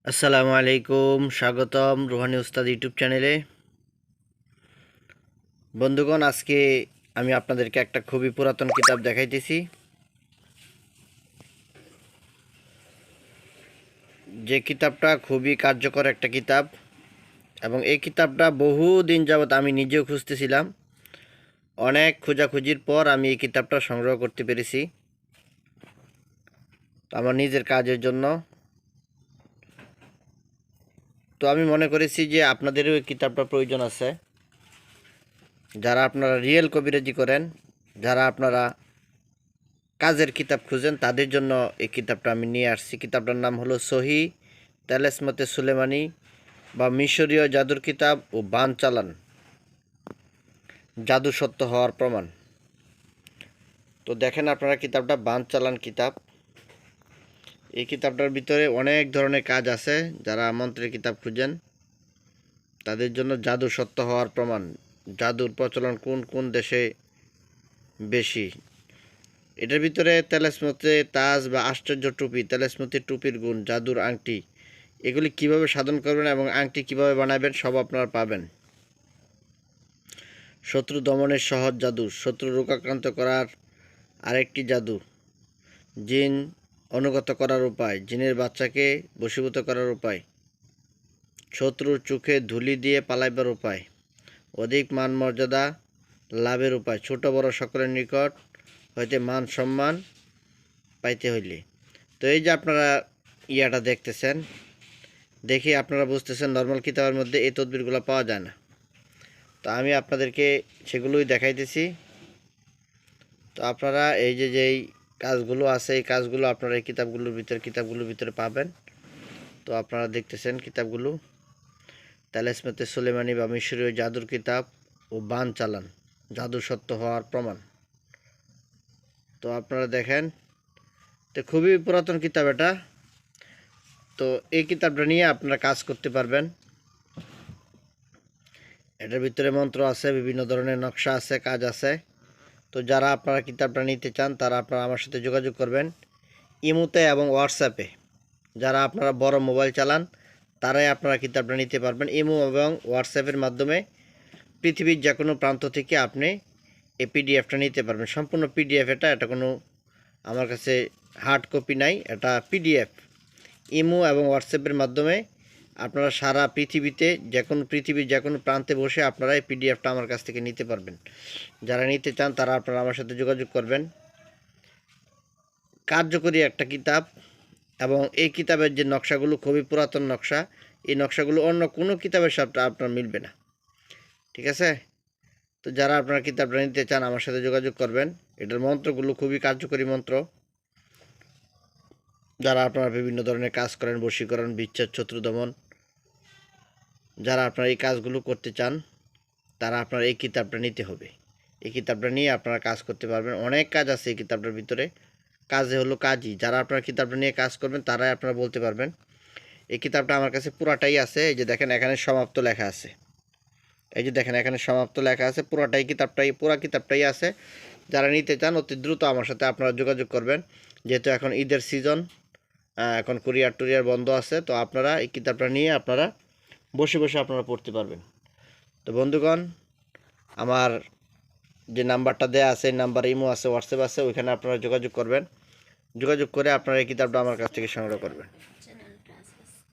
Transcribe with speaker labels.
Speaker 1: আসসালামু আলাইকুম, স্বাগতম রুহানি উস্তাদ ইউটিউব চ্যানেলে। বন্ধুগণ, আজকে আমি আপনাদেরকে একটা খুবই পুরাতন কিতাব দেখাইতেছি, যে কিতাবটা খুবই কার্যকর একটা কিতাব। এবং এই কিতাবটা বহুদিন যাবৎ আমি নিজেও খুঁজতেছিলাম। অনেক খোঁজাখুঁজির পর আমি এই কিতাবটা সংগ্রহ করতে পেরেছি আমার নিজের কাজের জন্য। তো আমি মনে করেছি যে আপনাদেরও এই কিতাবটা প্রয়োজন আছে, যারা আপনারা রিয়েল কবিরাজি করেন, যারা আপনারা কাজের কিতাব খুঁজেন, তাদের জন্য এই কিতাবটা আমি নিয়ে আসছি। কিতাবটার নাম হলো সহি তালেসমতে সুলেমানি বা মিশরীয় জাদুর কিতাব ও বান চালান, জাদু সত্য হওয়ার প্রমাণ। তো দেখেন আপনারা, কিতাবটা বান চালান কিতাব। এই কিতাবটার ভিতরে অনেক ধরনের কাজ আছে। যারা মন্ত্রের কিতাব খুঁজেন তাদের জন্য জাদু সত্য হওয়ার প্রমাণ, জাদুর প্রচলন কোন কোন দেশে বেশি। এটার ভিতরে তেলেসমতে তাজ বা আশ্চর্য টুপি, তেলেসমতি টুপির গুণ, জাদুর আংটি, এগুলি কিভাবে সাধন করবেন এবং আংটি কিভাবে বানাবেন সব আপনারা পাবেন। শত্রু দমনের সহজ জাদু, শত্রু রোগাক্রান্ত করার আরেকটি জাদু, জিন অনুগত করার উপায়, জিনের বাচ্চাকে বশীভূত করার উপায়, শত্রুর চোখে ধুলি দিয়ে পালাইবার উপায়, অধিক মান মর্যাদা লাভের উপায়, ছোট বড় সকলের নিকট হইতে মান সম্মান পাইতে হইলে। তো এই যে আপনারা ইয়াটা দেখতেছেন, দেখে আপনারা বুঝতেছেন নর্মাল কিতাবের মধ্যে এই তদবিরগুলো পাওয়া যায় না। তো আমি আপনাদেরকে সেগুলোই দেখাইতেছি। তো আপনারা এই যে যেই কাজগুলো আছে, এই কাজগুলো আপনারা এই কিতাবগুলোর ভিতরে পাবেন। তো আপনারা দেখতেছেন কিতাবগুলো, তালেসমতে সুলেমানি বা মিশরীয় জাদুর কিতাব ও বান চালান, জাদু সত্য হওয়ার প্রমাণ। তো আপনারা দেখেন, তো খুবই পুরাতন কিতাব এটা। তো এই কিতাবটা নিয়ে আপনারা কাজ করতে পারবেন। এটার ভিতরে মন্ত্র আছে, বিভিন্ন ধরনের নকশা আছে, কাজ আছে। তো যারা আপনারা কিতাবটা নিতে চান তারা আপনারা আমার সাথে যোগাযোগ করবেন ইমোতে এবং হোয়াটসঅ্যাপে। যারা আপনারা বড় মোবাইল চালান তারাই আপনারা কিতাবটা নিতে পারবেন। ইমো এবং হোয়াটসঅ্যাপের মাধ্যমে পৃথিবীর যে কোনো প্রান্ত থেকে আপনি এই পিডিএফটা নিতে পারবেন। সম্পূর্ণ পিডিএফ এটা কোনো আমার কাছে হার্ড কপি নাই, এটা পিডিএফ। ইমো এবং হোয়াটসঅ্যাপের মাধ্যমে আপনারা সারা পৃথিবীতে পৃথিবীর যে কোনো প্রান্তে বসে আপনারা এই পিডিএফটা আমার কাছ থেকে নিতে পারবেন। যারা নিতে চান তারা আপনারা আমার সাথে যোগাযোগ করবেন। কার্যকরী একটা কিতাব, এবং এই কিতাবের যে নকশাগুলো খুবই পুরাতন নকশা। এই নকশাগুলো অন্য কোনো কিতাবের সাথে আপনার মিলবে না, ঠিক আছে? তো যারা আপনারা কিতাবটা নিতে চান আমার সাথে যোগাযোগ করবেন। এটার মন্ত্রগুলো খুবই কার্যকরী মন্ত্র। যারা আপনারা বিভিন্ন ধরনের কাজ করেন, বশীকরণ, বিচ্ছেদ, শত্রু দমন, যারা আপনারা এই কাজগুলো করতে চান তারা আপনারা এই কিতাবটা নিতে হবে। এই কিতাবটা নিয়ে আপনারা কাজ করতে পারবেন। অনেক কাজ আছে এই কিতাবটার ভিতরে, কাজে হলো কাজই। যারা আপনারা কিতাবটা নিয়ে কাজ করবেন তারাই আপনারা বলতে পারবেন। এই কিতাবটা আমার কাছে পুরাটাই আছে। এই যে দেখেন এখানে সমাপ্ত লেখা আছে, এই যে দেখেন এখানে সমাপ্ত লেখা আছে। পুরা কিতাবটাই আছে। যারা নিতে চান অতি দ্রুত আমার সাথে আপনারা যোগাযোগ করবেন। যেহেতু এখন ঈদের সিজন, এখন কুরিয়ার টুরিয়ার বন্ধ আছে। তো আপনারা এই কিতাবটা নিয়ে আপনারা বসে বসে আপনারা পড়তে পারবেন। তো বন্ধুগণ, আমার যে নাম্বারটা দেওয়া আছে, এই নাম্বার ইমো আছে, হোয়াটসঅ্যাপ আছে, ওইখানে আপনারা যোগাযোগ করবেন। যোগাযোগ করে আপনারা এই কিতাবটা আমার কাছ থেকে সংগ্রহ করবেন।